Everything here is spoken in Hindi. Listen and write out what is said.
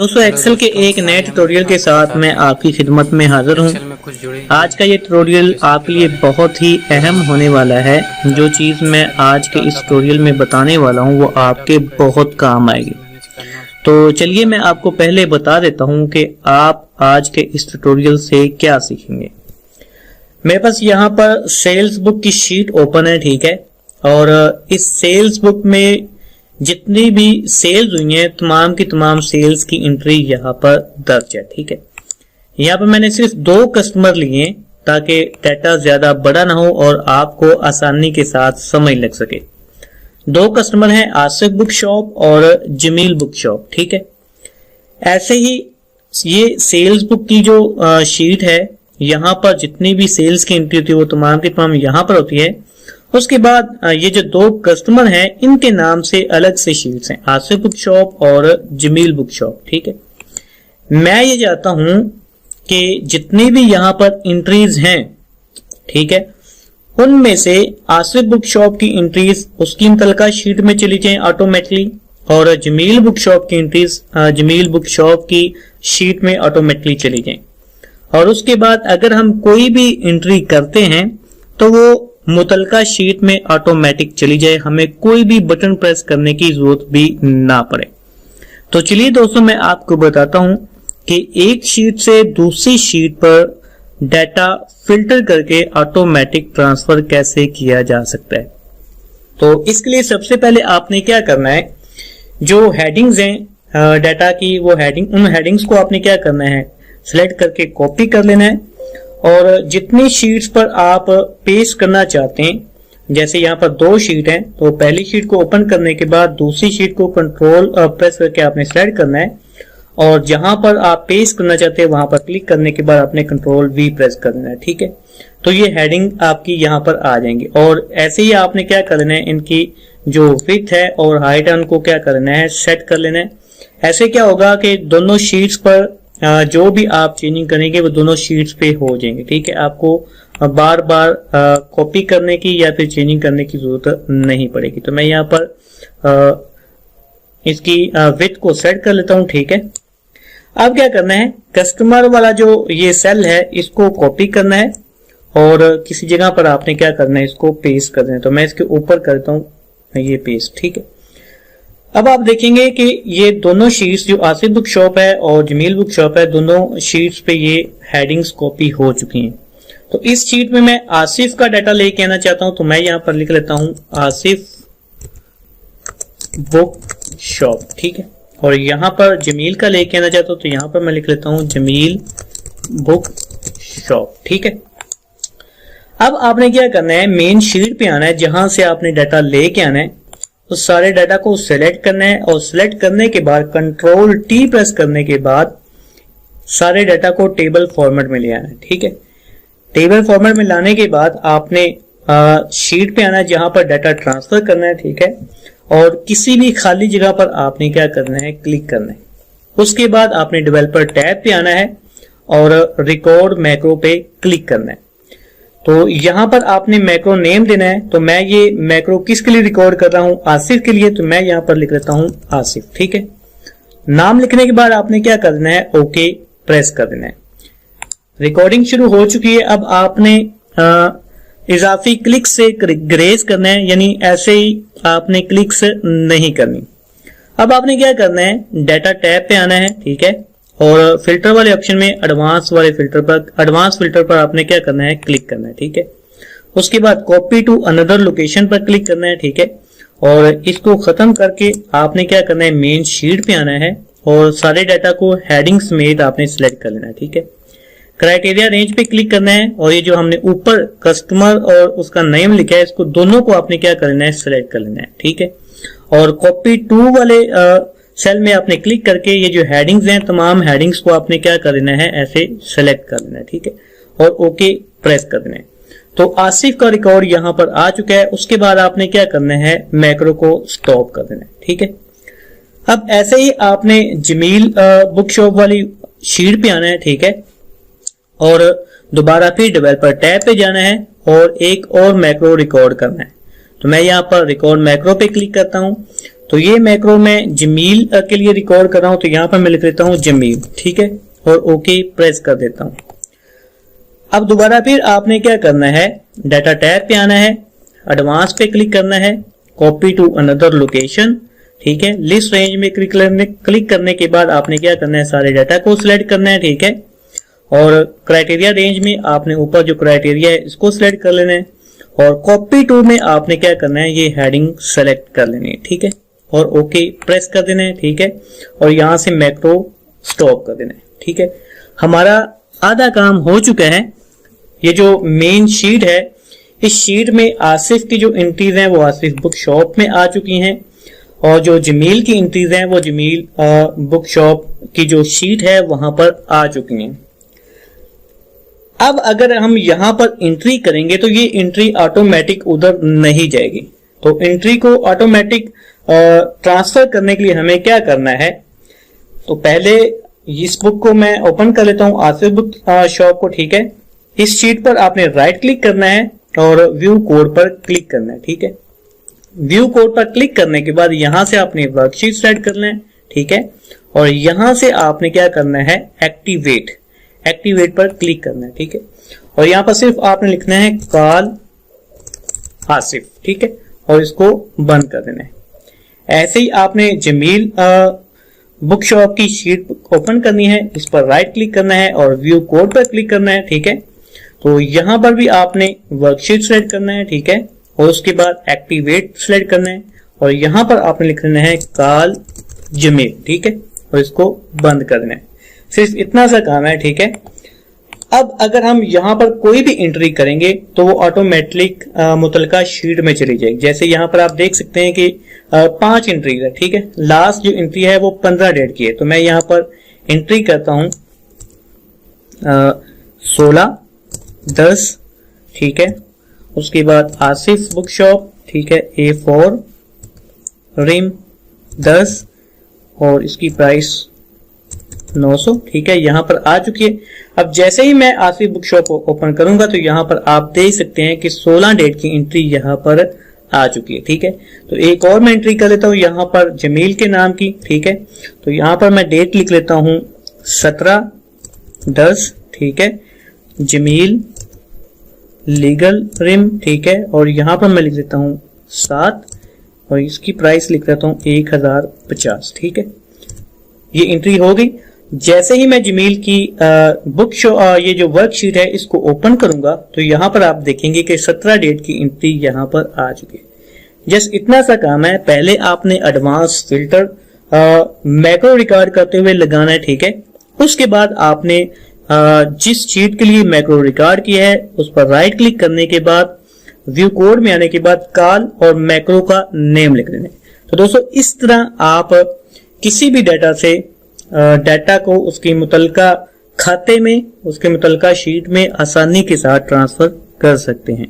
दोस्तों एक्सेल के एक नए ट्यूटोरियल के साथ मैं आपकी खिदमत में हाजिर हूँ। आज का ये ट्यूटोरियल आपके लिए बहुत ही अहम होने वाला है। जो चीज़ मैं आज के इस ट्यूटोरियल में बताने वाला हूँ वो आपके बहुत काम आएगी। तो चलिए मैं आपको पहले बता देता हूँ कि आप आज के इस ट्यूटोरियल से क्या सीखेंगे। मेरे पास यहाँ पर सेल्स बुक की शीट ओपन है, ठीक है। और इस सेल्स बुक में जितनी भी सेल्स हुई हैं तमाम की तमाम सेल्स की एंट्री यहाँ पर दर्ज है, ठीक है। यहाँ पर मैंने सिर्फ 2 कस्टमर लिए ताकि डाटा ज्यादा बड़ा ना हो और आपको आसानी के साथ समझ लग सके। 2 कस्टमर हैं, आसिफ बुक शॉप और जमील बुक शॉप, ठीक है। ऐसे ही ये सेल्स बुक की जो शीट है यहाँ पर जितनी भी सेल्स की एंट्री होती है वो तमाम की तमाम यहाँ पर होती है। उसके बाद ये जो 2 कस्टमर हैं इनके नाम से अलग से शीट्स हैं, आसिफ बुक शॉप और जमील बुक शॉप, ठीक है। मैं ये चाहता हूं कि जितनी भी यहाँ पर एंट्रीज हैं, ठीक है, उनमें से आसिफ बुक शॉप की एंट्रीज उसकी मुतल्लिका शीट में चली जाएं ऑटोमेटिकली और जमील बुक शॉप की एंट्रीज जमील बुक शॉप की शीट में ऑटोमेटिकली चली जाएं। और उसके बाद अगर हम कोई भी एंट्री करते हैं तो वो मुतल्लिका शीट में ऑटोमेटिक चली जाए, हमें कोई भी बटन प्रेस करने की जरूरत भी ना पड़े। तो चलिए दोस्तों मैं आपको बताता हूं कि एक शीट से दूसरी शीट पर डाटा फिल्टर करके ऑटोमेटिक ट्रांसफर कैसे किया जा सकता है। तो इसके लिए सबसे पहले आपने क्या करना है, जो हेडिंग्स हैं डाटा की वो उन हेडिंग्स को आपने क्या करना है, सिलेक्ट करके कॉपी कर लेना है। और जितनी शीट्स पर आप पेस्ट करना चाहते हैं, जैसे यहाँ पर 2 शीट हैं, तो पहली शीट को ओपन करने के बाद दूसरी शीट को कंट्रोल प्रेस करके आपने सिलेक्ट करना है और जहां पर आप पेस्ट करना चाहते हैं वहां पर क्लिक करने के बाद आपने कंट्रोल V प्रेस करना है, ठीक है। तो ये हेडिंग आपकी यहाँ पर आ जाएंगी। और ऐसे ही आपने क्या करना है, इनकी जो विड्थ है और हाइट है उनको क्या करना है, सेट कर लेना है। ऐसे क्या होगा कि दोनों शीट्स पर जो भी आप चेंजिंग करेंगे वो दोनों शीट्स पे हो जाएंगे, ठीक है। आपको बार बार कॉपी करने की या फिर चेंजिंग करने की जरूरत नहीं पड़ेगी। तो मैं यहाँ पर इसकी विड्थ को सेट कर लेता हूँ, ठीक है। अब क्या करना है, कस्टमर वाला जो ये सेल है इसको कॉपी करना है और किसी जगह पर आपने क्या करना है, इसको पेस्ट करना है। तो मैं इसके ऊपर करता हूँ ये पेस्ट, ठीक है। अब आप देखेंगे कि ये दोनों शीट्स जो आसिफ बुक शॉप है और जमील बुक शॉप है, दोनों शीट्स पे ये हेडिंग्स कॉपी हो चुकी हैं। तो इस शीट में मैं आसिफ का डाटा लेके आना चाहता हूं, तो मैं यहां पर लिख लेता हूं आसिफ बुक शॉप, ठीक है। और यहां पर जमील का लेके आना चाहता हूं तो यहां पर मैं लिख लेता हूं जमील बुक शॉप, ठीक है। अब आपने क्या करना है, मेन शीट पे आना है, जहां से आपने डाटा लेके आना है तो सारे डाटा को सिलेक्ट करना है और सिलेक्ट करने के बाद कंट्रोल T प्रेस करने के बाद सारे डाटा को टेबल फॉर्मेट में ले आना है, ठीक है। टेबल फॉर्मेट में लाने के बाद आपने शीट पे आना है जहां पर डाटा ट्रांसफर करना है, ठीक है। और किसी भी खाली जगह पर आपने क्या करना है, क्लिक करना है। उसके बाद आपने डेवलपर टैब पे आना है और रिकॉर्ड मैक्रो पे क्लिक करना है। तो यहां पर आपने मैक्रो नेम देना है। तो मैं ये मैक्रो किसके लिए रिकॉर्ड कर रहा हूं, आसिफ के लिए, तो मैं यहां पर लिख लेता हूं आसिफ, ठीक है। नाम लिखने के बाद आपने क्या करना है, ओके प्रेस कर देना है। रिकॉर्डिंग शुरू हो चुकी है। अब आपने इजाफी क्लिक से ग्रेस करना है, यानी ऐसे ही आपने क्लिक्स नहीं करनी। अब आपने क्या करना है, डाटा टैब पे आना है, ठीक है। और फिल्टर वाले ऑप्शन में एडवांस फिल्टर पर आपने क्या करना है, क्लिक करना है, ठीक है। उसके बाद कॉपी टू अनदर लोकेशन पर क्लिक करना है, ठीक है। और इसको खत्म करके आपने क्या करना है, मेन शीट पे आना है और सारे डाटा को हेडिंग समेत आपने सिलेक्ट कर लेना है, ठीक है। क्राइटेरिया रेंज पे क्लिक करना है और ये जो हमने ऊपर कस्टमर और उसका नेम लिखा है इसको दोनों को आपने क्या करना है, सिलेक्ट कर लेना है, ठीक है। और कॉपी टू वाले सेल में आपने क्लिक करके ये जो हेडिंग्स हैं तमाम हेडिंग्स को आपने क्या कर देना है, ऐसे सेलेक्ट कर देना है, ठीक है। और ओके प्रेस कर देना है। तो आसिफ का रिकॉर्ड यहां पर आ चुका है। उसके बाद आपने क्या करना है, मैक्रो को स्टॉप कर देना है, ठीक है। अब ऐसे ही आपने जमील बुक शॉप वाली शीट पे आना है, ठीक है। और दोबारा फिर डेवलपर टैब पे जाना है और एक और मैक्रो रिकॉर्ड करना है। तो मैं यहाँ पर रिकॉर्ड मैक्रो पे क्लिक करता हूं तो ये मैक्रो मैं जमील के लिए रिकॉर्ड कर रहा हूं, तो यहां पर मैं लिख लेता हूं जमील, ठीक है, और ओके प्रेस कर देता हूं। अब दोबारा फिर आपने क्या करना है, डाटा टैब पे आना है, एडवांस पे क्लिक करना है, कॉपी टू अनदर लोकेशन, ठीक है, लिस्ट रेंज में क्लिक करने के बाद आपने क्या करना है, सारे डाटा को सिलेक्ट करना है, ठीक है, और क्राइटेरिया रेंज में आपने ऊपर जो क्राइटेरिया है इसको सिलेक्ट कर लेना है, और कॉपी टू में आपने क्या करना है, ये हेडिंग सेलेक्ट कर लेनी है, ठीक है, और ओके प्रेस कर देना है, ठीक है, और यहां से मैक्रो स्टॉप कर देना है, ठीक है। हमारा आधा काम हो चुका है। ये जो मेन शीट है, इस शीट में आसिफ की जो एंट्रीज हैं वो आसिफ बुक शॉप में आ चुकी हैं, और जो जमील की एंट्रीज हैं वो जमील बुक शॉप की जो शीट है वहां पर आ चुकी हैं। अब अगर हम यहां पर एंट्री करेंगे तो ये एंट्री ऑटोमेटिक उधर नहीं जाएगी। तो एंट्री को ऑटोमेटिक ट्रांसफर करने के लिए हमें क्या करना है, तो पहले इस बुक को मैं ओपन कर लेता हूं, आसिफ बुक शॉप को, ठीक है। इस शीट पर आपने राइट क्लिक करना है और व्यू कोड पर क्लिक करना है, ठीक है। व्यू कोड पर क्लिक करने के बाद यहां से आपने वर्कशीट सेलेक्ट करना है, ठीक है, और यहां से आपने क्या करना है, एक्टिवेट पर क्लिक करना है, ठीक है, और यहां पर सिर्फ आपने लिखना है कॉल आसिफ, ठीक है, और इसको बंद कर देना है। ऐसे ही आपने जमील बुक शॉप की शीट ओपन करनी है, इस पर राइट क्लिक करना है और व्यू कोड पर क्लिक करना है, ठीक है। तो यहां पर भी आपने वर्कशीट सेलेक्ट करना है, ठीक है, और उसके बाद एक्टिवेट सेलेक्ट करना है, और यहां पर आपने लिख लेना है कॉल जमील, ठीक है, और इसको बंद कर देना है। सिर्फ इतना सा काम है, ठीक है। अब अगर हम यहां पर कोई भी एंट्री करेंगे तो वो ऑटोमेटिक मुतलका शीट में चली जाएगी। जैसे यहां पर आप देख सकते हैं कि 5 एंट्री है, ठीक है। लास्ट जो एंट्री है वो 15 डेट की है, तो मैं यहां पर एंट्री करता हूं 16/10, ठीक है। उसके बाद आसिफ बुक शॉप, ठीक है, A4 रिम 10 और इसकी प्राइस 900, ठीक है, यहां पर आ चुकी है। अब जैसे ही मैं आसिफ बुक शॉप ओपन करूंगा तो यहां पर आप देख सकते हैं कि 16 डेट की एंट्री यहां पर आ चुकी है, ठीक है। तो एक और मैं एंट्री कर लेता हूं यहां पर जमील के नाम की, ठीक है। तो यहां पर मैं डेट लिख लेता हूं 17/10, ठीक है, जमील लीगल रिम, ठीक है, और यहां पर मैं लिख देता हूं 7 और इसकी प्राइस लिख देता हूं 1050, ठीक है। ये एंट्री हो गई। जैसे ही मैं जमील की बुक शो ये जो वर्कशीट है इसको ओपन करूंगा तो यहां पर आप देखेंगे कि 17 डेट की एंट्री यहां पर आ चुकी है। जस्ट इतना सा काम है। पहले आपने एडवांस फिल्टर मैक्रो रिकॉर्ड करते हुए लगाना है, ठीक है। उसके बाद आपने जिस शीट के लिए मैक्रो रिकॉर्ड किया है उस पर राइट क्लिक करने के बाद व्यू कोड में आने के बाद कॉल और मैक्रो का नेम लिख देना है। तो दोस्तों इस तरह आप किसी भी डाटा से डाटा को उसकी मुतलका खाते में, उसके मुतलका शीट में आसानी के साथ ट्रांसफर कर सकते हैं।